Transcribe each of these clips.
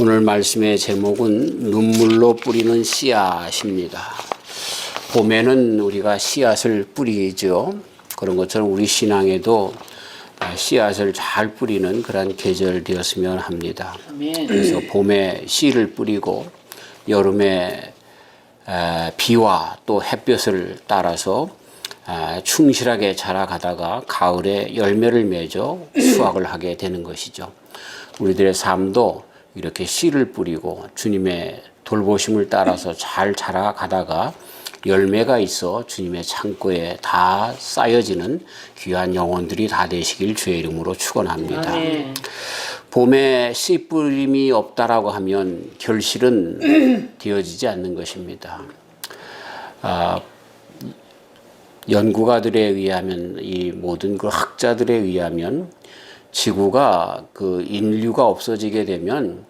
오늘 말씀의 제목은 눈물로 뿌리는 씨앗입니다. 봄에는 우리가 씨앗을 뿌리죠. 그런 것처럼 우리 신앙에도 씨앗을 잘 뿌리는 그런 계절 되었으면 합니다. 그래서 봄에 씨를 뿌리고 여름에 비와 또 햇볕을 따라서 충실하게 자라가다가 가을에 열매를 맺어 수확을 하게 되는 것이죠. 우리들의 삶도 이렇게 씨를 뿌리고 주님의 돌보심을 따라서 잘 자라가다가 열매가 있어 주님의 창고에 다 쌓여지는 귀한 영혼들이 다 되시길 주의 이름으로 축원합니다. 봄에 씨 뿌림이 없다라고 하면 결실은 되어지지 않는 것입니다. 연구가들에 의하면, 이 모든 그 학자들에 의하면 지구가 그 인류가 없어지게 되면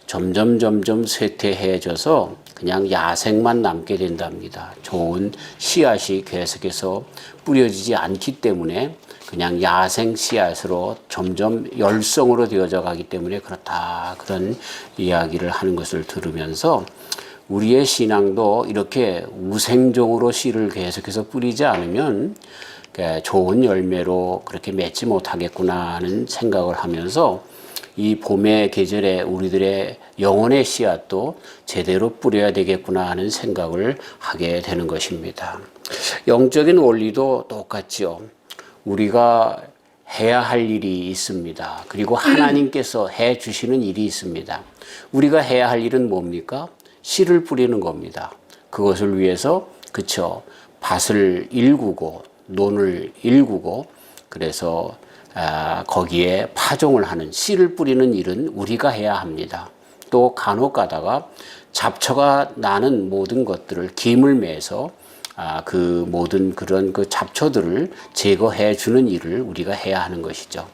점점 쇠퇴해져서 그냥 야생만 남게 된답니다. 좋은 씨앗이 계속해서 뿌려지지 않기 때문에 그냥 야생 씨앗으로 점점 열성으로 되어져 가기 때문에 그렇다, 그런 이야기를 하는 것을 들으면서 우리의 신앙도 이렇게 우생종으로 씨를 계속해서 뿌리지 않으면 좋은 열매로 그렇게 맺지 못하겠구나 하는 생각을 하면서 이 봄의 계절에 우리들의 영혼의 씨앗도 제대로 뿌려야 되겠구나 하는 생각을 하게 되는 것입니다. 영적인 원리도 똑같죠. 우리가 해야 할 일이 있습니다. 그리고 하나님께서 해 주시는 일이 있습니다. 우리가 해야 할 일은 뭡니까? 씨를 뿌리는 겁니다. 그것을 위해서 밭을 일구고 논을 일구고 그래서 거기에 파종을 하는, 씨를 뿌리는 일은 우리가 해야 합니다. 또 간혹 가다가 잡초가 나는 모든 것들을 김을 매서 그 모든 그런 그 잡초들을 제거해 주는 일을 우리가 해야 하는 것이죠.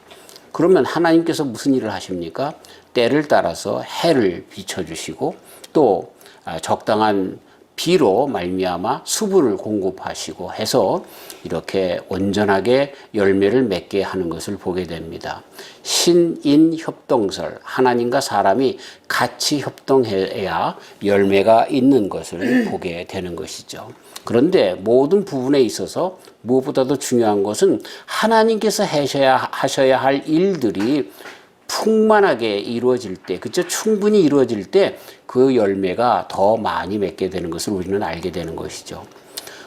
그러면 하나님께서 무슨 일을 하십니까? 때를 따라서 해를 비춰주시고 또 적당한 비로 말미암아 수분을 공급하시고 해서 이렇게 온전하게 열매를 맺게 하는 것을 보게 됩니다. 신인협동설, 하나님과 사람이 같이 협동해야 열매가 있는 것을 보게 되는 것이죠. 그런데 모든 부분에 있어서 무엇보다도 중요한 것은 하나님께서 하셔야 할 일들이 풍만하게 이루어질 때, 충분히 이루어질 때 그 열매가 더 많이 맺게 되는 것을 우리는 알게 되는 것이죠.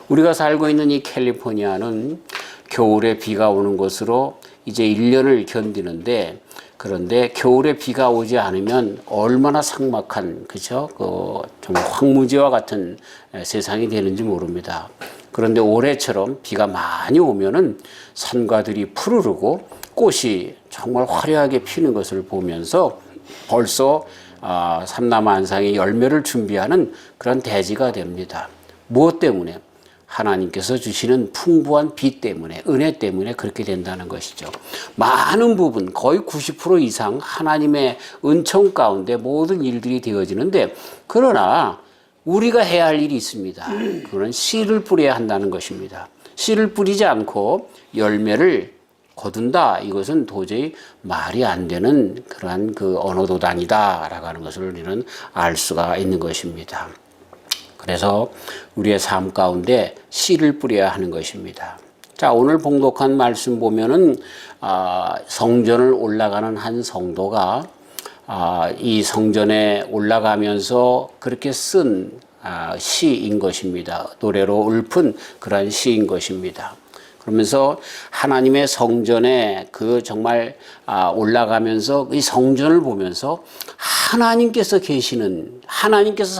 우리가 살고 있는 이 캘리포니아는 겨울에 비가 오는 것으로 이제 1년을 견디는데, 그런데 겨울에 비가 오지 않으면 얼마나 삭막한, 정말 황무지와 같은 세상이 되는지 모릅니다. 그런데 올해처럼 비가 많이 오면은 산과들이 푸르르고 꽃이 정말 화려하게 피는 것을 보면서 벌써 삼남한상의 열매를 준비하는 그런 대지가 됩니다. 무엇 때문에? 하나님께서 주시는 풍부한 비 때문에, 은혜 때문에 그렇게 된다는 것이죠. 많은 부분, 거의 90% 이상 하나님의 은총 가운데 모든 일들이 되어지는데, 그러나 우리가 해야 할 일이 있습니다. 그건 씨를 뿌려야 한다는 것입니다. 씨를 뿌리지 않고 열매를 거둔다, 이것은 도저히 말이 안 되는 그러한 그 언어도단이다라고 하는 것을 우리는 알 수가 있는 것입니다. 그래서 우리의 삶 가운데 씨를 뿌려야 하는 것입니다. 자, 오늘 봉독한 말씀 보면은 성전을 올라가는 한 성도가 이 성전에 올라가면서 그렇게 쓴 시인 것입니다. 노래로 읊은 그러한 시인 것입니다. 그러면서 하나님의 성전에 정말 올라가면서 이 성전을 보면서 하나님께서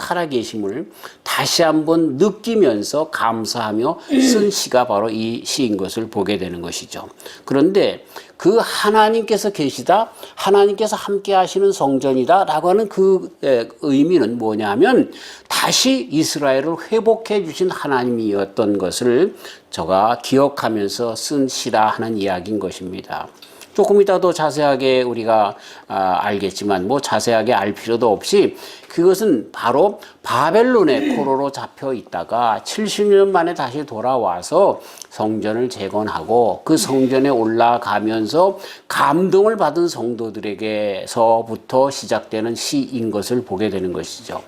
살아 계심을 다시 한번 느끼면서 감사하며 쓴 시가 바로 이 시인 것을 보게 되는 것이죠. 그런데 그 하나님께서 계시다, 하나님께서 함께 하시는 성전이다라고 하는 그 의미는 뭐냐면 다시 이스라엘을 회복해 주신 하나님이었던 것을 저가 기억하면서 쓴 시라 하는 이야기인 것입니다. 조금 이따 더 자세하게 우리가 알겠지만 뭐 자세하게 알 필요도 없이 그것은 바로 바벨론의 포로로 잡혀 있다가 70년 만에 다시 돌아와서 성전을 재건하고 그 성전에 올라가면서 감동을 받은 성도들에게서부터 시작되는 시인 것을 보게 되는 것이죠.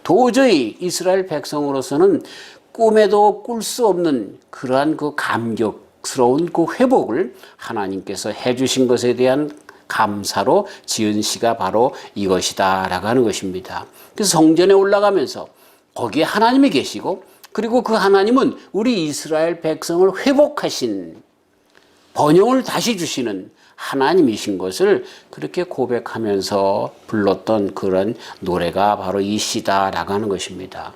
도저히 이스라엘 백성으로서는 꿈에도 꿀 수 없는 그러한 그 감격스러운 그 회복을 하나님께서 해주신 것에 대한 감사로 지은 시가 바로 이것이다 라고 하는 것입니다. 그래서 성전에 올라가면서 거기에 하나님이 계시고 그리고 그 하나님은 우리 이스라엘 백성을 회복하신 번영을 다시 주시는 하나님이신 것을 그렇게 고백하면서 불렀던 그런 노래가 바로 이 시다라고 하는 것입니다.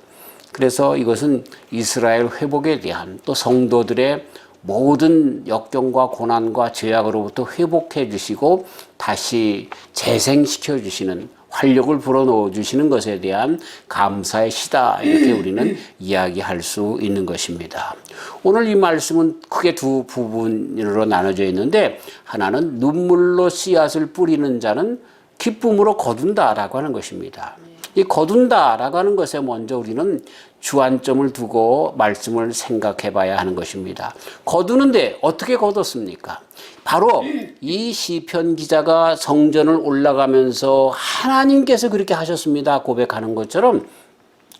그래서 이것은 이스라엘 회복에 대한 또 성도들의 모든 역경과 고난과 죄악으로부터 회복해 주시고 다시 재생시켜 주시는 활력을 불어넣어 주시는 것에 대한 감사의 시다 이렇게 우리는 이야기할 수 있는 것입니다. 오늘 이 말씀은 크게 두 부분으로 나눠져 있는데 하나는 눈물로 씨앗을 뿌리는 자는 기쁨으로 거둔다라고 하는 것입니다. 이 거둔다라고 하는 것에 먼저 우리는 주안점을 두고 말씀을 생각해 봐야 하는 것입니다. 거두는데 어떻게 거뒀습니까? 바로 이 시편 기자가 성전을 올라가면서 하나님께서 그렇게 하셨습니다 고백하는 것처럼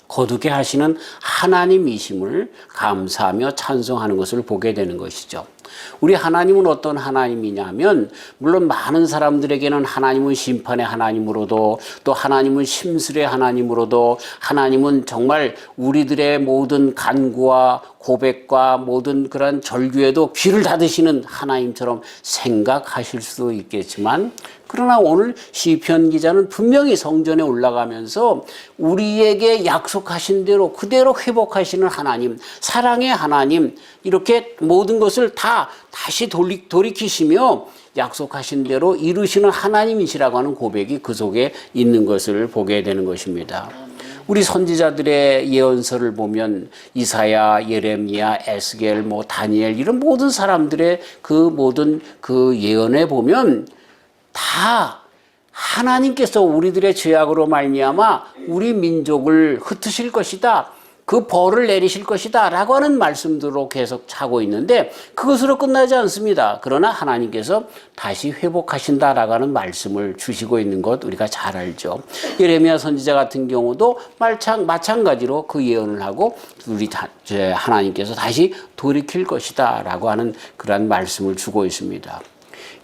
거두게 하시는 하나님이심을 감사하며 찬송하는 것을 보게 되는 것이죠. 우리 하나님은 어떤 하나님이냐면 물론 많은 사람들에게는 하나님은 심판의 하나님으로도 또 하나님은 심술의 하나님으로도 하나님은 정말 우리들의 모든 간구와 고백과 모든 그런 절규에도 귀를 닫으시는 하나님처럼 생각하실 수도 있겠지만 그러나 오늘 시편 기자는 분명히 성전에 올라가면서 우리에게 약속하신 대로 그대로 회복하시는 하나님, 사랑의 하나님 이렇게 모든 것을 다시 돌이키시며 약속하신 대로 이루시는 하나님이시라고 하는 고백이 그 속에 있는 것을 보게 되는 것입니다. 우리 선지자들의 예언서를 보면 이사야, 예레미야, 에스겔, 다니엘 이런 모든 사람들의 그 모든 그 예언에 보면 다 하나님께서 우리들의 죄악으로 말미암아 우리 민족을 흩으실 것이다. 그 벌을 내리실 것이다 라고 하는 말씀들로 계속 차고 있는데 그것으로 끝나지 않습니다. 그러나 하나님께서 다시 회복하신다라고 하는 말씀을 주시고 있는 것 우리가 잘 알죠. 예레미야 선지자 같은 경우도 마찬가지로 그 예언을 하고 우리 하나님께서 다시 돌이킬 것이다 라고 하는 그러한 말씀을 주고 있습니다.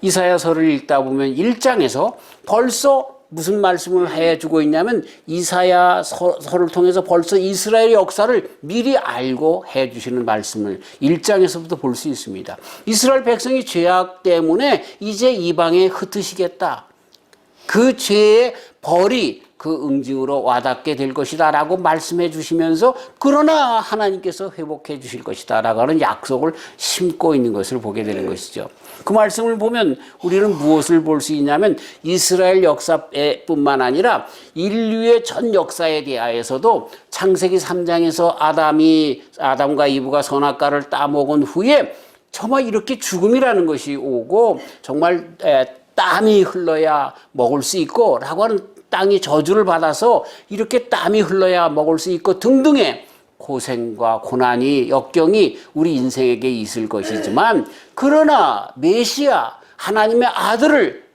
이사야서를 읽다 보면 1장에서 벌써 무슨 말씀을 해주고 있냐면 이사야서를 통해서 벌써 이스라엘의 역사를 미리 알고 해주시는 말씀을 1장에서부터 볼 수 있습니다. 이스라엘 백성이 죄악 때문에 이제 이방에 흩으시겠다. 그 죄의 벌이 그 응징으로 와닿게 될 것이다 라고 말씀해 주시면서 그러나 하나님께서 회복해 주실 것이다 라고 하는 약속을 심고 있는 것을 보게 되는 것이죠. 그 말씀을 보면 우리는 무엇을 볼 수 있냐면 이스라엘 역사뿐만 아니라 인류의 전 역사에 대하여서도 창세기 3장에서 아담과 이브가 선악과를 따먹은 후에 정말 이렇게 죽음이라는 것이 오고 정말 땀이 흘러야 먹을 수 있고 라고 하는 땅이 저주를 받아서 이렇게 땀이 흘러야 먹을 수 있고 등등의 고생과 고난이 역경이 우리 인생에게 있을 것이지만 그러나 메시아 하나님의 아들을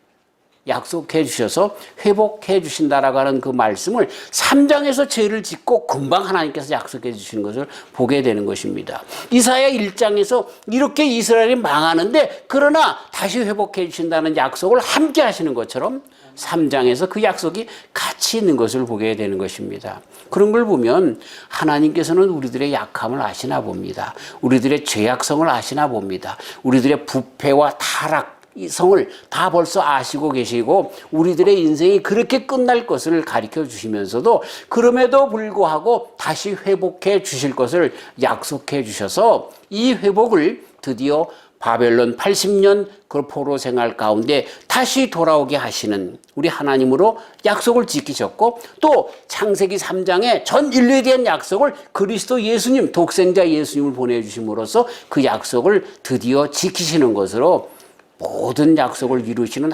약속해 주셔서 회복해 주신다라고 하는 그 말씀을 3장에서 죄를 짓고 금방 하나님께서 약속해 주시는 것을 보게 되는 것입니다. 이사야 1장에서 이렇게 이스라엘이 망하는데 그러나 다시 회복해 주신다는 약속을 함께 하시는 것처럼 3장에서 그 약속이 같이 있는 것을 보게 되는 것입니다. 그런 걸 보면 하나님께서는 우리들의 약함을 아시나 봅니다. 우리들의 죄악성을 아시나 봅니다. 우리들의 부패와 타락 이 성을 다 벌써 아시고 계시고 우리들의 인생이 그렇게 끝날 것을 가르쳐 주시면서도 그럼에도 불구하고 다시 회복해 주실 것을 약속해 주셔서 이 회복을 드디어 바벨론 80년 그 포로 생활 가운데 다시 돌아오게 하시는 우리 하나님으로 약속을 지키셨고 또 창세기 3장에 전 인류에 대한 약속을 그리스도 예수님 독생자 예수님을 보내주심으로써 그 약속을 드디어 지키시는 것으로 모든 약속을 이루시는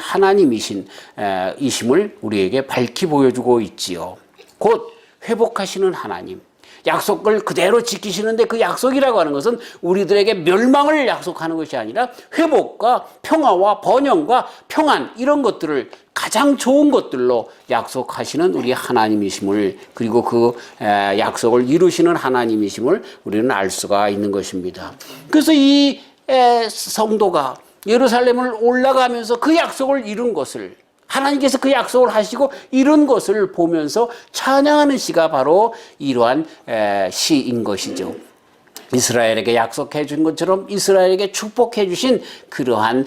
이심을 우리에게 밝히 보여주고 있지요. 곧 회복하시는 하나님. 약속을 그대로 지키시는데 그 약속이라고 하는 것은 우리들에게 멸망을 약속하는 것이 아니라 회복과 평화와 번영과 평안 이런 것들을 가장 좋은 것들로 약속하시는 우리 하나님이심을 그리고 그 약속을 이루시는 하나님이심을 우리는 알 수가 있는 것입니다. 그래서 이 성도가 예루살렘을 올라가면서 그 약속을 이룬 것을 하나님께서 그 약속을 하시고 이룬 것을 보면서 찬양하는 시가 바로 이러한 시인 것이죠. 이스라엘에게 약속해 준 것처럼 이스라엘에게 축복해 주신 그러한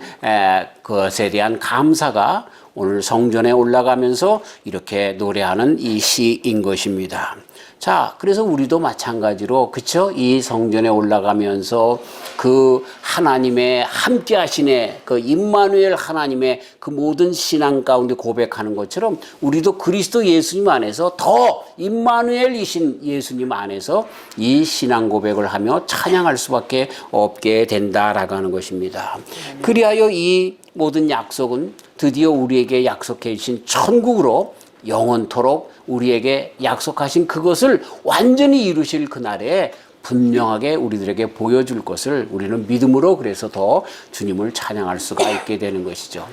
것에 대한 감사가 오늘 성전에 올라가면서 이렇게 노래하는 이 시인 것입니다. 자, 그래서 우리도 마찬가지로, 그쵸? 이 성전에 올라가면서 그 하나님의 함께 하시네, 그 임마누엘 하나님의 그 모든 신앙 가운데 고백하는 것처럼 우리도 그리스도 예수님 안에서 더 임마누엘이신 예수님 안에서 이 신앙 고백을 하며 찬양할 수밖에 없게 된다라고 하는 것입니다. 그리하여 이 모든 약속은 드디어 우리에게 약속해 주신 천국으로 영원토록 우리에게 약속하신 그것을 완전히 이루실 그날에 분명하게 우리들에게 보여줄 것을 우리는 믿음으로 그래서 더 주님을 찬양할 수가 있게 되는 것이죠.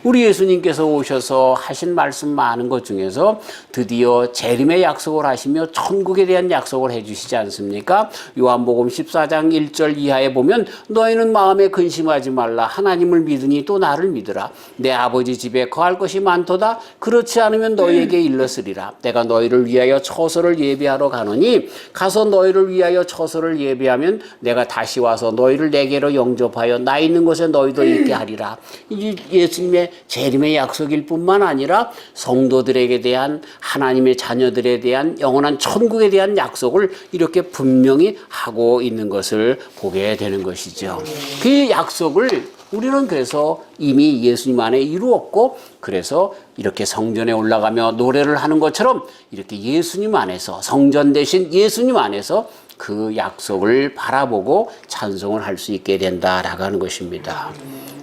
우리 예수님께서 오셔서 하신 말씀 많은 것 중에서 드디어 재림의 약속을 하시며 천국에 대한 약속을 해주시지 않습니까? 요한복음 14장 1절 이하에 보면 너희는 마음에 근심하지 말라. 하나님을 믿으니 또 나를 믿으라. 내 아버지 집에 거할 것이 많도다. 그렇지 않으면 너희에게 일렀으리라. 내가 너희를 위하여 처소를 예비하러 가노니 가서 너희를 위하여 처소를 예비하면 내가 다시 와서 너희를 내게로 영접하여 나 있는 곳에 너희도 있게 하리라. 이 예수님의 재림의 약속일 뿐만 아니라 성도들에게 대한 하나님의 자녀들에 대한 영원한 천국에 대한 약속을 이렇게 분명히 하고 있는 것을 보게 되는 것이죠. 그 약속을 우리는 그래서 이미 예수님 안에 이루었고 그래서 이렇게 성전에 올라가며 노래를 하는 것처럼 이렇게 예수님 안에서 성전 대신 예수님 안에서 그 약속을 바라보고 찬송을 할 수 있게 된다라고 하는 것입니다.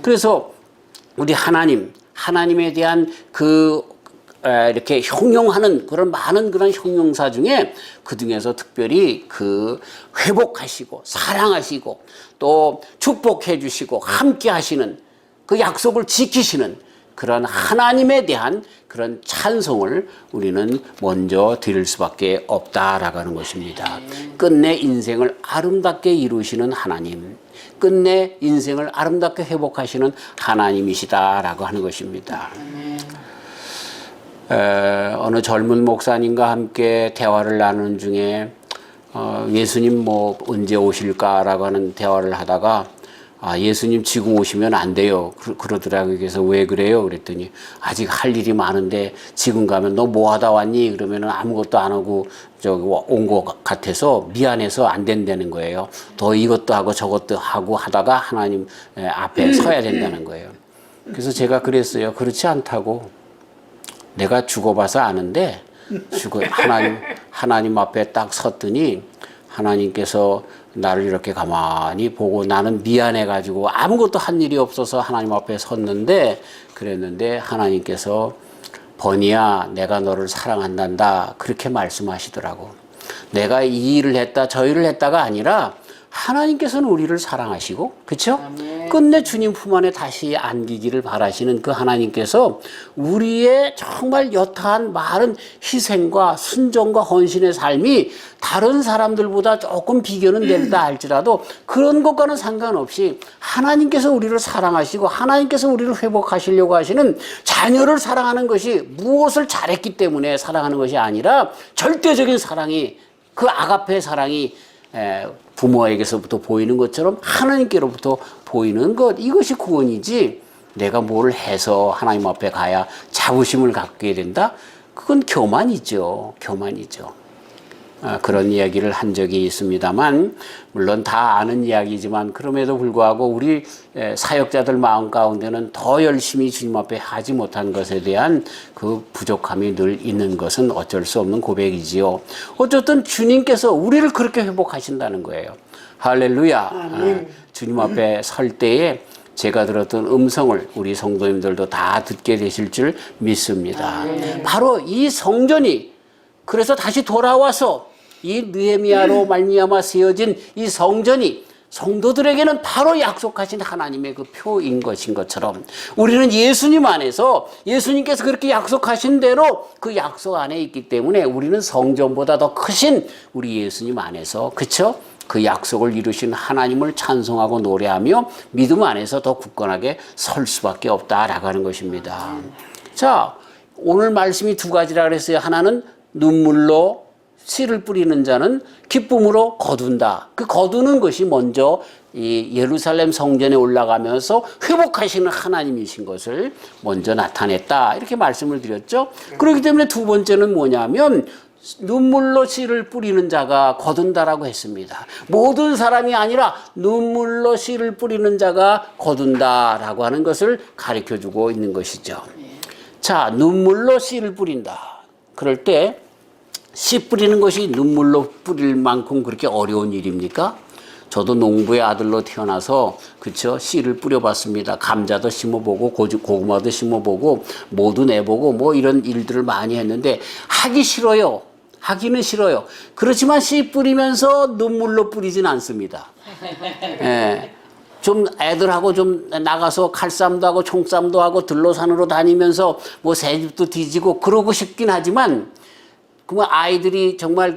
그래서 우리 하나님에 대한 이렇게 형용하는 그런 많은 그런 형용사 중에 그 중에서 특별히 그 회복하시고 사랑하시고 또 축복해 주시고 함께 하시는 그 약속을 지키시는 그런 하나님에 대한 그런 찬송을 우리는 먼저 드릴 수밖에 없다라고 하는 것입니다. 끝내 인생을 아름답게 이루시는 하나님, 끝내 인생을 아름답게 회복하시는 하나님이시다라고 하는 것입니다. 어느 젊은 목사님과 함께 대화를 나누는 중에 예수님 언제 오실까라고 하는 대화를 하다가 예수님 지금 오시면 안 돼요. 그러더라고요. 그래서 왜 그래요? 그랬더니 아직 할 일이 많은데 지금 가면 너 뭐 하다 왔니? 그러면 아무것도 안 하고 온 것 같아서 미안해서 안 된다는 거예요. 더 이것도 하고 저것도 하고 하다가 하나님 앞에 서야 된다는 거예요. 그래서 제가 그랬어요. 그렇지 않다고. 내가 죽어봐서 아는데 하나님 앞에 딱 섰더니 하나님께서 나를 이렇게 가만히 보고 나는 미안해가지고 아무것도 한 일이 없어서 하나님 앞에 섰는데 그랬는데 하나님께서 버니야 내가 너를 사랑한단다 그렇게 말씀하시더라고. 내가 이 일을 했다 저 일을 했다가 아니라 하나님께서는 우리를 사랑하시고 그렇죠? 끝내 주님 품 안에 다시 안기기를 바라시는 그 하나님께서 우리의 정말 여타한 많은 희생과 순종과 헌신의 삶이 다른 사람들보다 조금 비교는 된다 할지라도 그런 것과는 상관없이 하나님께서 우리를 사랑하시고 하나님께서 우리를 회복하시려고 하시는 자녀를 사랑하는 것이 무엇을 잘했기 때문에 사랑하는 것이 아니라 절대적인 사랑이 그 아가페 사랑이 부모에게서부터 보이는 것처럼 하나님께로부터 보이는 것 이것이 구원이지 내가 뭘 해서 하나님 앞에 가야 자부심을 갖게 된다? 그건 교만이죠. 그런 이야기를 한 적이 있습니다만 물론 다 아는 이야기지만 그럼에도 불구하고 우리 사역자들 마음 가운데는 더 열심히 주님 앞에 하지 못한 것에 대한 그 부족함이 늘 있는 것은 어쩔 수 없는 고백이지요. 어쨌든 주님께서 우리를 그렇게 회복하신다는 거예요. 할렐루야. 주님 앞에 설 때에 제가 들었던 음성을 우리 성도님들도 다 듣게 되실 줄 믿습니다. 바로 이 성전이 그래서 다시 돌아와서 이 느헤미야로 말미암아 세워진 이 성전이 성도들에게는 바로 약속하신 하나님의 그 표인 것인 것처럼 우리는 예수님 안에서 예수님께서 그렇게 약속하신 대로 그 약속 안에 있기 때문에 우리는 성전보다 더 크신 우리 예수님 안에서 그쵸? 그 약속을 이루신 하나님을 찬송하고 노래하며 믿음 안에서 더 굳건하게 설 수밖에 없다라고 하는 것입니다. 자, 오늘 말씀이 두 가지라 그랬어요. 하나는 눈물로 씨를 뿌리는 자는 기쁨으로 거둔다. 그 거두는 것이 먼저 이 예루살렘 성전에 올라가면서 회복하시는 하나님이신 것을 먼저 나타냈다. 이렇게 말씀을 드렸죠. 그렇기 때문에 두 번째는 뭐냐면 눈물로 씨를 뿌리는 자가 거둔다라고 했습니다. 모든 사람이 아니라 눈물로 씨를 뿌리는 자가 거둔다라고 하는 것을 가르쳐주고 있는 것이죠. 자, 눈물로 씨를 뿌린다. 그럴 때 씨 뿌리는 것이 눈물로 뿌릴 만큼 그렇게 어려운 일입니까? 저도 농부의 아들로 태어나서 그쵸 씨를 뿌려봤습니다. 감자도 심어보고 고구마도 심어보고 모두 내보고 뭐 이런 일들을 많이 했는데 하기 싫어요. 하기는 싫어요. 그렇지만 씨 뿌리면서 눈물로 뿌리진 않습니다. 예. 좀 애들하고 좀 나가서 칼싸움도 하고 총싸움도 하고 들로산으로 다니면서 뭐 새집도 뒤지고 그러고 싶긴 하지만 그러면 아이들이 정말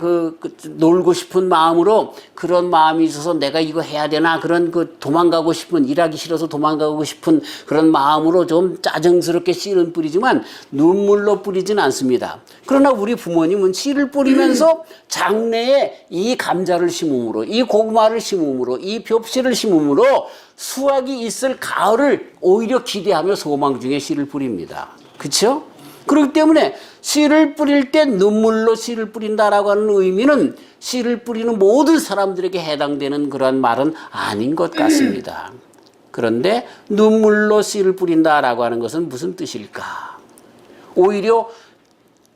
놀고 싶은 마음으로 그런 마음이 있어서 내가 이거 해야 되나 그런 도망가고 싶은 일하기 싫어서 도망가고 싶은 그런 마음으로 좀 짜증스럽게 씨를 뿌리지만 눈물로 뿌리진 않습니다. 그러나 우리 부모님은 씨를 뿌리면서 장래에 이 감자를 심음으로 이 고구마를 심음으로 이 벽씨를 심음으로 수확이 있을 가을을 오히려 기대하며 소망 중에 씨를 뿌립니다. 그렇죠? 그렇기 때문에 씨를 뿌릴 때 눈물로 씨를 뿌린다라고 하는 의미는 씨를 뿌리는 모든 사람들에게 해당되는 그런 말은 아닌 것 같습니다. 그런데 눈물로 씨를 뿌린다라고 하는 것은 무슨 뜻일까? 오히려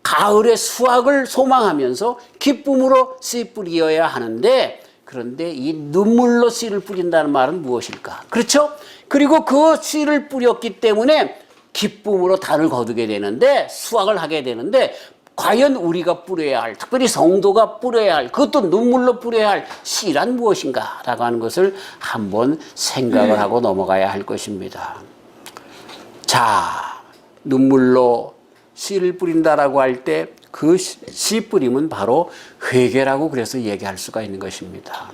가을의 수확을 소망하면서 기쁨으로 씨 뿌리어야 하는데 그런데 이 눈물로 씨를 뿌린다는 말은 무엇일까? 그렇죠? 그리고 그 씨를 뿌렸기 때문에 기쁨으로 단을 거두게 되는데 수확을 하게 되는데 과연 우리가 뿌려야 할 특별히 성도가 뿌려야 할 그것도 눈물로 뿌려야 할 씨란 무엇인가 라고 하는 것을 한번 생각을 하고 넘어가야 할 것입니다. 자, 눈물로 씨를 뿌린다라고 할 때 그 씨 뿌림은 바로 회개라고 그래서 얘기할 수가 있는 것입니다.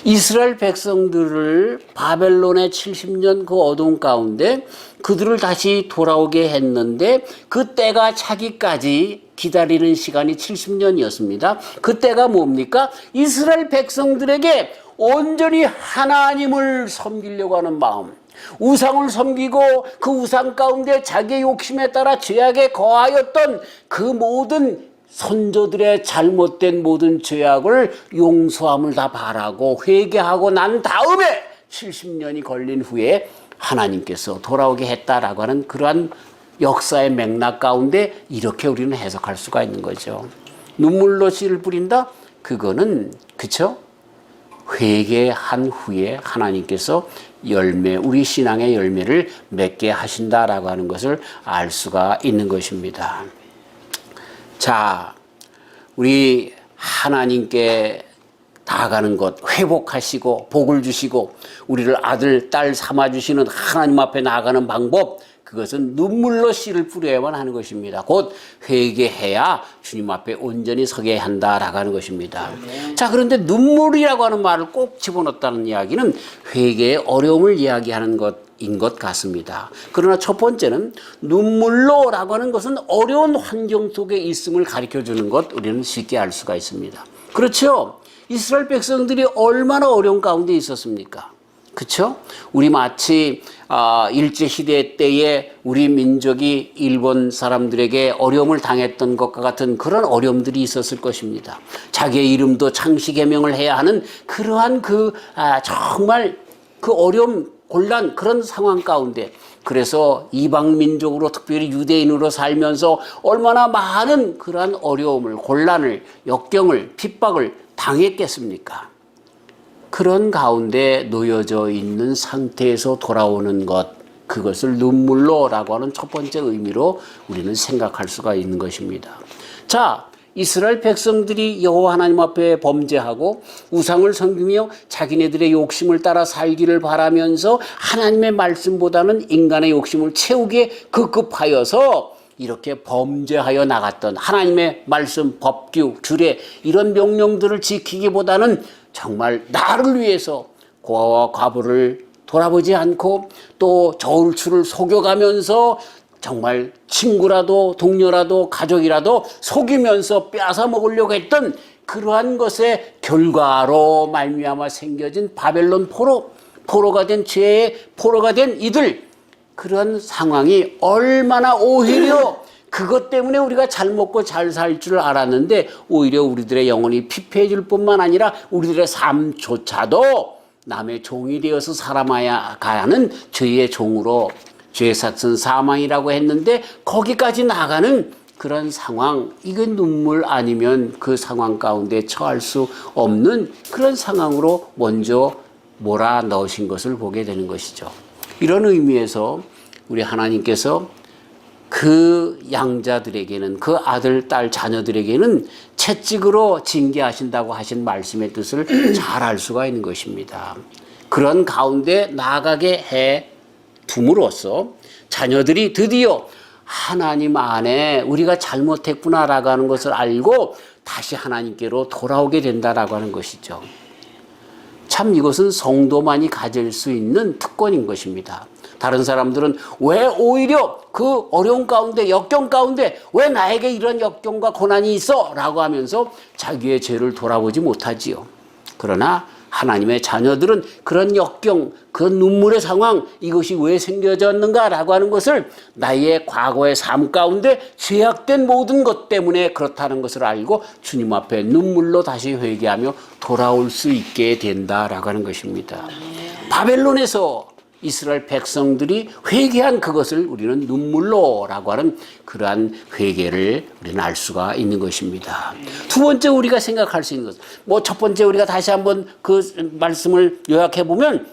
이스라엘 백성들을 바벨론의 70년 그 어둠 가운데 그들을 다시 돌아오게 했는데 그 때가 차기까지 기다리는 시간이 70년이었습니다. 그 때가 뭡니까? 이스라엘 백성들에게 온전히 하나님을 섬기려고 하는 마음, 우상을 섬기고 그 우상 가운데 자기의 욕심에 따라 죄악에 거하였던 그 모든 선조들의 잘못된 모든 죄악을 용서함을 다 바라고 회개하고 난 다음에 70년이 걸린 후에 하나님께서 돌아오게 했다라고 하는 그러한 역사의 맥락 가운데 이렇게 우리는 해석할 수가 있는 거죠. 눈물로 씨를 뿌린다? 그거는 그쵸? 회개한 후에 하나님께서 열매, 우리 신앙의 열매를 맺게 하신다라고 하는 것을 알 수가 있는 것입니다. 자, 우리 하나님께 나아가는 것, 회복하시고 복을 주시고 우리를 아들, 딸 삼아주시는 하나님 앞에 나아가는 방법, 그것은 눈물로 씨를 뿌려야만 하는 것입니다. 곧 회개해야 주님 앞에 온전히 서게 한다라고 하는 것입니다. 자, 그런데 눈물이라고 하는 말을 꼭 집어넣었다는 이야기는 회개의 어려움을 이야기하는 것인 것 같습니다. 그러나 첫 번째는 눈물로라고 하는 것은 어려운 환경 속에 있음을 가르쳐주는 것, 우리는 쉽게 알 수가 있습니다. 그렇죠? 이스라엘 백성들이 얼마나 어려운 가운데 있었습니까? 그렇죠? 우리 마치 일제시대 때에 우리 민족이 일본 사람들에게 어려움을 당했던 것과 같은 그런 어려움들이 있었을 것입니다. 자기의 이름도 창씨 개명을 해야 하는 그러한 정말 그 어려움, 곤란 그런 상황 가운데 그래서 이방 민족으로 특별히 유대인으로 살면서 얼마나 많은 그러한 어려움을, 곤란을, 역경을, 핍박을 당했겠습니까? 그런 가운데 놓여져 있는 상태에서 돌아오는 것, 그것을 눈물로라고 하는 첫 번째 의미로 우리는 생각할 수가 있는 것입니다. 자, 이스라엘 백성들이 여호와 하나님 앞에 범죄하고 우상을 섬기며 자기네들의 욕심을 따라 살기를 바라면서 하나님의 말씀보다는 인간의 욕심을 채우기에 급급하여서 이렇게 범죄하여 나갔던 하나님의 말씀, 법규, 규례 이런 명령들을 지키기보다는 정말 나를 위해서 고아와 과부를 돌아보지 않고 또 저울추를 속여가면서 정말 친구라도 동료라도 가족이라도 속이면서 빼앗아 먹으려고 했던 그러한 것의 결과로 말미암아 생겨진 바벨론 포로가 된 죄의 포로가 된 이들, 그런 상황이 얼마나 오히려 그것 때문에 우리가 잘 먹고 잘 살 줄 알았는데 오히려 우리들의 영혼이 피폐해질 뿐만 아니라 우리들의 삶조차도 남의 종이 되어서 살아가야 하는 죄의 종으로 죄의 삭은 사망이라고 했는데 거기까지 나가는 그런 상황, 이건 눈물 아니면 그 상황 가운데 처할 수 없는 그런 상황으로 먼저 몰아넣으신 것을 보게 되는 것이죠. 이런 의미에서 우리 하나님께서 그 양자들에게는, 그 아들, 딸, 자녀들에게는 채찍으로 징계하신다고 하신 말씀의 뜻을 잘 알 수가 있는 것입니다. 그런 가운데 나아가게 해 둠으로써 자녀들이 드디어 하나님 안에 우리가 잘못했구나라고 하는 것을 알고 다시 하나님께로 돌아오게 된다라고 하는 것이죠. 참 이것은 성도만이 가질 수 있는 특권인 것입니다. 다른 사람들은 왜 오히려 그 어려운 가운데, 역경 가운데 왜 나에게 이런 역경과 고난이 있어? 라고 하면서 자기의 죄를 돌아보지 못하지요. 그러나 하나님의 자녀들은 그런 역경, 그런 눈물의 상황, 이것이 왜 생겨졌는가라고 하는 것을 나의 과거의 삶 가운데 죄악된 모든 것 때문에 그렇다는 것을 알고 주님 앞에 눈물로 다시 회개하며 돌아올 수 있게 된다라고 하는 것입니다. 바벨론에서 이스라엘 백성들이 회개한 그것을 우리는 눈물로라고 하는 그러한 회개를 우리는 알 수가 있는 것입니다. 두 번째 우리가 생각할 수 있는 것, 첫 번째 우리가 다시 한번 그 말씀을 요약해 보면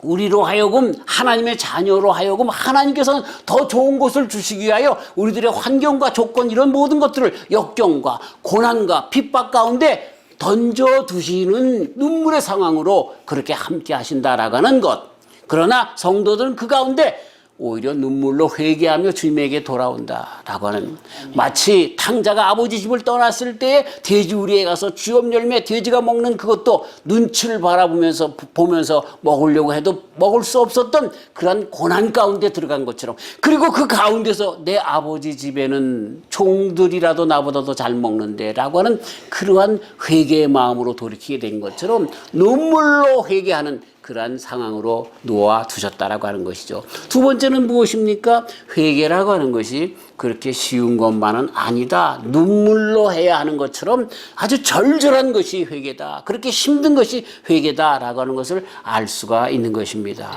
우리로 하여금 하나님의 자녀로 하여금 하나님께서는 더 좋은 것을 주시기 위하여 우리들의 환경과 조건 이런 모든 것들을 역경과 고난과 핍박 가운데 던져두시는 눈물의 상황으로 그렇게 함께 하신다라고 하는 것. 그러나 성도들은 그 가운데 오히려 눈물로 회개하며 주님에게 돌아온다라고 하는, 마치 탕자가 아버지 집을 떠났을 때에 돼지우리에 가서 쥐업 열매 돼지가 먹는 그것도 눈치를 바라보면서 보면서 먹으려고 해도 먹을 수 없었던 그런 고난 가운데 들어간 것처럼, 그리고 그 가운데서 내 아버지 집에는 종들이라도 나보다 더 잘 먹는데 라고 하는 그러한 회개의 마음으로 돌이키게 된 것처럼 눈물로 회개하는 그러한 상황으로 놓아두셨다라고 하는 것이죠. 두 번째는 무엇입니까? 회개라고 하는 것이 그렇게 쉬운 것만은 아니다. 눈물로 해야 하는 것처럼 아주 절절한 것이 회개다. 그렇게 힘든 것이 회개다라고 하는 것을 알 수가 있는 것입니다.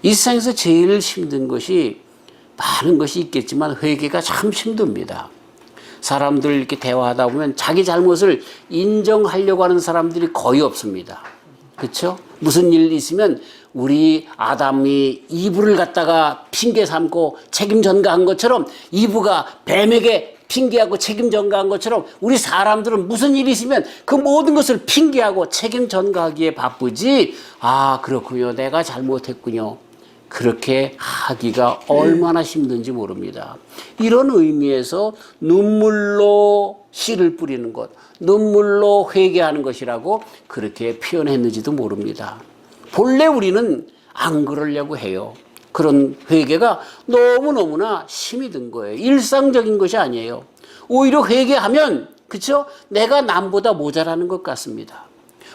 이 세상에서 제일 힘든 것이 많은 것이 있겠지만 회개가 참 힘듭니다. 사람들 이렇게 대화하다 보면 자기 잘못을 인정하려고 하는 사람들이 거의 없습니다. 그렇죠? 무슨 일 있으면 우리 아담이 이브를 갖다가 핑계 삼고 책임 전가한 것처럼, 이브가 뱀에게 핑계하고 책임 전가한 것처럼 우리 사람들은 무슨 일이 있으면 그 모든 것을 핑계하고 책임 전가하기에 바쁘지, 아 그렇군요, 내가 잘못했군요, 그렇게 하기가 얼마나 힘든지 모릅니다. 이런 의미에서 눈물로 씨를 뿌리는 것, 눈물로 회개하는 것이라고 그렇게 표현했는지도 모릅니다. 본래 우리는 안 그러려고 해요. 그런 회개가 너무너무나 힘이 든 거예요. 일상적인 것이 아니에요. 오히려 회개하면, 그렇죠? 내가 남보다 모자라는 것 같습니다.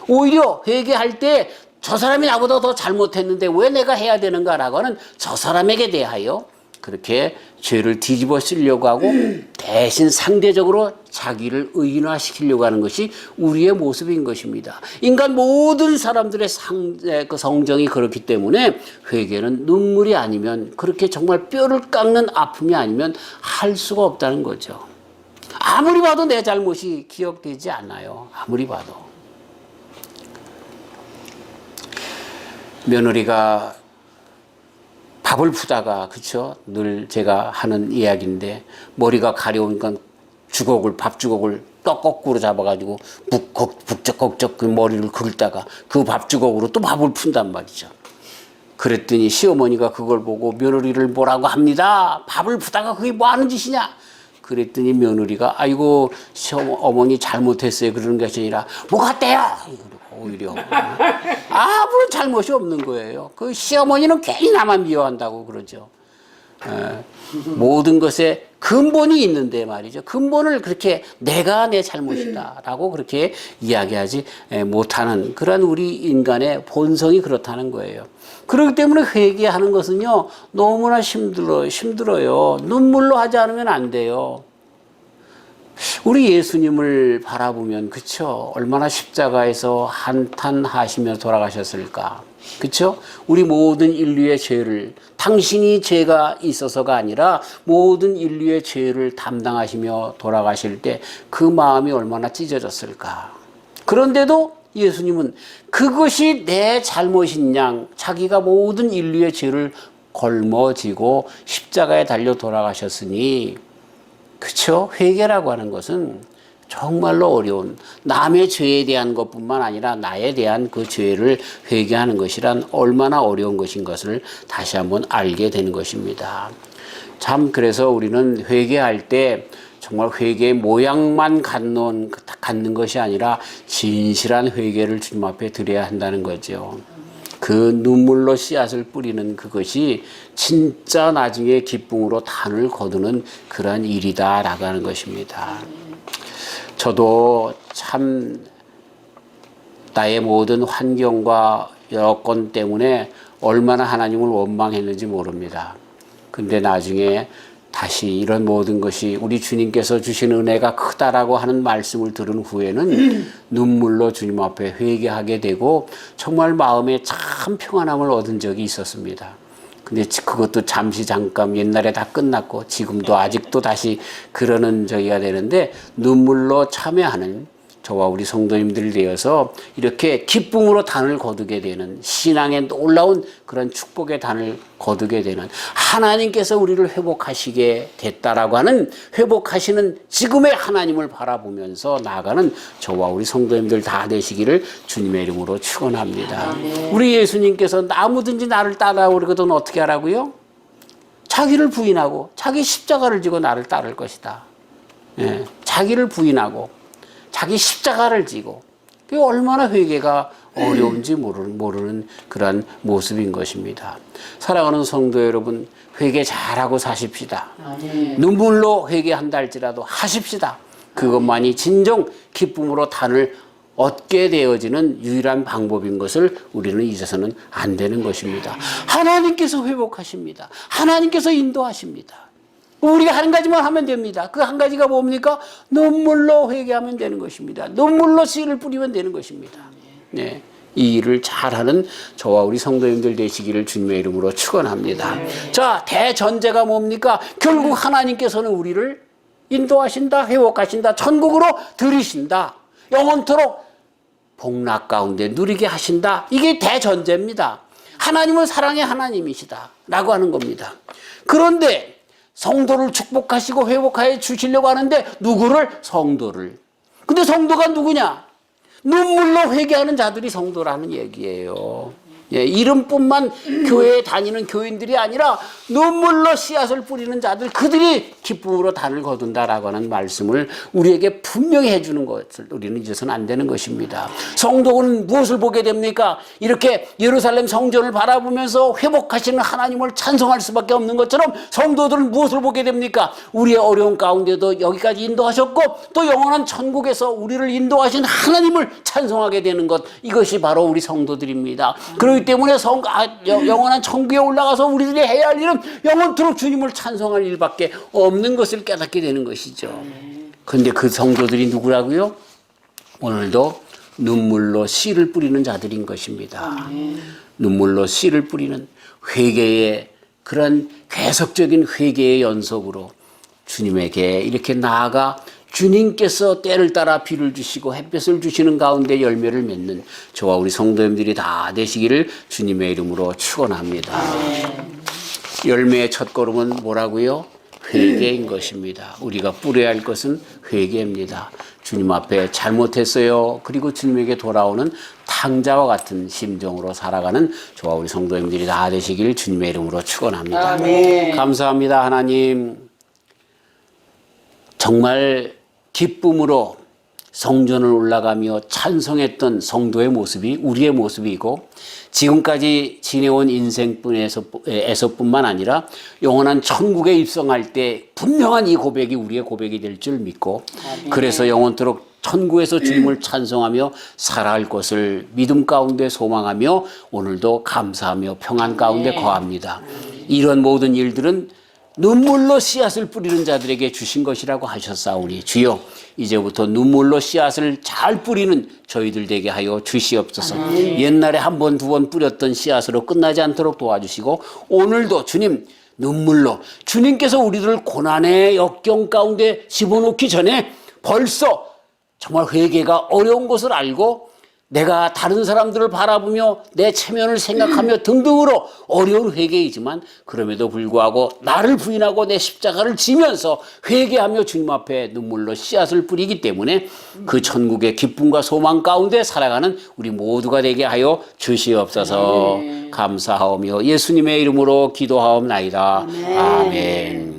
오히려 회개할 때 저 사람이 나보다 더 잘못했는데 왜 내가 해야 되는가라고 하는 저 사람에게 대하여 그렇게 죄를 뒤집어 쓰려고 하고 대신 상대적으로 자기를 의인화시키려고 하는 것이 우리의 모습인 것입니다. 인간 모든 사람들의 그 성정이 그렇기 때문에 회개는 눈물이 아니면, 그렇게 정말 뼈를 깎는 아픔이 아니면 할 수가 없다는 거죠. 아무리 봐도 내 잘못이 기억되지 않아요. 아무리 봐도. 며느리가 밥을 푸다가, 그쵸? 늘 제가 하는 이야기인데, 머리가 가려우니까 밥 주걱을 떡거꾸로 잡아가지고 북적북적 그 머리를 긁다가 그 밥 주걱으로 또 밥을 푼단 말이죠. 그랬더니 시어머니가 그걸 보고 며느리를 뭐라고 합니다. 밥을 푸다가 그게 뭐 하는 짓이냐? 그랬더니 며느리가 아이고 어머니 잘못했어요. 그러는 것이 아니라 뭐가 떼요? 오히려 아무런 잘못이 없는 거예요. 그 시어머니는 괜히 나만 미워한다고 그러죠. 모든 것에 근본이 있는데 말이죠. 근본을 그렇게 내가 내 잘못이다라고 그렇게 이야기하지 못하는 그런 우리 인간의 본성이 그렇다는 거예요. 그렇기 때문에 회개하는 것은요 너무나 힘들어요. 눈물로 하지 않으면 안 돼요. 우리 예수님을 바라보면 그쵸? 얼마나 십자가에서 한탄하시며 돌아가셨을까? 그쵸? 우리 모든 인류의 죄를 당신이 죄가 있어서가 아니라 모든 인류의 죄를 담당하시며 돌아가실 때 그 마음이 얼마나 찢어졌을까? 그런데도 예수님은 그것이 내 잘못인 양 자기가 모든 인류의 죄를 걸머지고 십자가에 달려 돌아가셨으니 그렇죠? 회개라고 하는 것은 정말로 어려운 남의 죄에 대한 것뿐만 아니라 나에 대한 그 죄를 회개하는 것이란 얼마나 어려운 것인 것을 다시 한번 알게 되는 것입니다. 참 그래서 우리는 회개할 때 정말 회개의 모양만 갖는 것이 아니라 진실한 회개를 주님 앞에 드려야 한다는 거죠. 그 눈물로 씨앗을 뿌리는 그것이 진짜 나중에 기쁨으로 단을 거두는 그러한 일이다라고 하는 것입니다. 저도 참 나의 모든 환경과 여건 때문에 얼마나 하나님을 원망했는지 모릅니다. 근데 나중에 다시 이런 모든 것이 우리 주님께서 주신 은혜가 크다라고 하는 말씀을 들은 후에는 눈물로 주님 앞에 회개하게 되고 정말 마음에 참 평안함을 얻은 적이 있었습니다. 근데 그것도 잠깐 옛날에 다 끝났고 지금도 아직도 다시 그러는 저기가 되는데 눈물로 참여하는 저와 우리 성도님들이 되어서 이렇게 기쁨으로 단을 거두게 되는 신앙의 놀라운 그런 축복의 단을 거두게 되는 하나님께서 우리를 회복하시게 됐다라고 하는 회복하시는 지금의 하나님을 바라보면서 나아가는 저와 우리 성도님들 다 되시기를 주님의 이름으로 축원합니다. 우리 예수님께서 아무든지 나를 따라오려거든 어떻게 하라고요? 자기를 부인하고 자기 십자가를 지고 나를 따를 것이다. 예, 자기를 부인하고 자기 십자가를 지고 그게 얼마나 회개가 어려운지 모르는 그러한 모습인 것입니다. 사랑하는 성도 여러분, 회개 잘하고 사십시다. 눈물로 회개한다 할지라도 하십시다. 그것만이 진정 기쁨으로 단을 얻게 되어지는 유일한 방법인 것을 우리는 잊어서는 안 되는 것입니다. 하나님께서 회복하십니다. 하나님께서 인도하십니다. 우리가 한 가지만 하면 됩니다. 그 한 가지가 뭡니까? 눈물로 회개하면 되는 것입니다. 눈물로 씨를 뿌리면 되는 것입니다. 네, 이 일을 잘하는 저와 우리 성도님들 되시기를 주님의 이름으로 축원합니다. 자, 대전제가 뭡니까? 결국 하나님께서는 우리를 인도하신다, 회복하신다, 천국으로 들이신다, 영원토록 복락 가운데 누리게 하신다. 이게 대전제입니다. 하나님은 사랑의 하나님이시다 라고 하는 겁니다. 그런데 성도를 축복하시고 회복하여 주시려고 하는데 누구를? 성도를. 근데 성도가 누구냐? 눈물로 회개하는 자들이 성도라는 얘기예요. 예, 이름뿐만 교회에 다니는 교인들이 아니라 눈물로 씨앗을 뿌리는 자들, 그들이 기쁨으로 단을 거둔다라고 하는 말씀을 우리에게 분명히 해주는 것을 우리는 잊어서는 안 되는 것입니다. 성도는 무엇을 보게 됩니까? 이렇게 예루살렘 성전을 바라보면서 회복하시는 하나님을 찬송할 수밖에 없는 것처럼 성도들은 무엇을 보게 됩니까? 우리의 어려운 가운데도 여기까지 인도하셨고 또 영원한 천국에서 우리를 인도하신 하나님을 찬송하게 되는 것, 이것이 바로 우리 성도들입니다. 그렇기 때문에 영원한 천국에 올라가서 우리들이 해야 할 일은 영원토록 주님을 찬송할 일밖에 없는 것을 깨닫게 되는 것이죠. 그런데 그 성도들이 누구라고요? 오늘도 눈물로 씨를 뿌리는 자들인 것입니다. 눈물로 씨를 뿌리는 회개의 그런 계속적인 회개의 연속으로 주님에게 이렇게 나아가 주님께서 때를 따라 비를 주시고 햇볕을 주시는 가운데 열매를 맺는 저와 우리 성도님들이 다 되시기를 주님의 이름으로 축원합니다. 열매의 첫걸음은 뭐라고요? 회개인 것입니다. 우리가 뿌려야 할 것은 회개입니다. 주님 앞에 잘못했어요. 그리고 주님에게 돌아오는 탕자와 같은 심정으로 살아가는 저와 우리 성도님들이 다 되시길 주님의 이름으로 축원합니다. 아멘. 감사합니다. 하나님. 정말 기쁨으로 성전을 올라가며 찬송했던 성도의 모습이 우리의 모습이고 지금까지 지내온 인생에서뿐만 아니라 영원한 천국에 입성할 때 분명한 이 고백이 우리의 고백이 될 줄 믿고 그래서 영원토록 천국에서 주님을 찬송하며 살아갈 것을 믿음 가운데 소망하며 오늘도 감사하며 평안 가운데 거합니다. 이런 모든 일들은 눈물로 씨앗을 뿌리는 자들에게 주신 것이라고 하셨사오니 주여 이제부터 눈물로 씨앗을 잘 뿌리는 저희들 되게 하여 주시옵소서. 옛날에 한 번, 두 번 뿌렸던 씨앗으로 끝나지 않도록 도와주시고 오늘도 주님 눈물로 주님께서 우리들을 고난의 역경 가운데 집어넣기 전에 벌써 정말 회개가 어려운 것을 알고 내가 다른 사람들을 바라보며 내 체면을 생각하며 등등으로 어려운 회개이지만 그럼에도 불구하고 나를 부인하고 내 십자가를 지면서 회개하며 주님 앞에 눈물로 씨앗을 뿌리기 때문에 그 천국의 기쁨과 소망 가운데 살아가는 우리 모두가 되게 하여 주시옵소서. 감사하오며 예수님의 이름으로 기도하옵나이다. 아멘.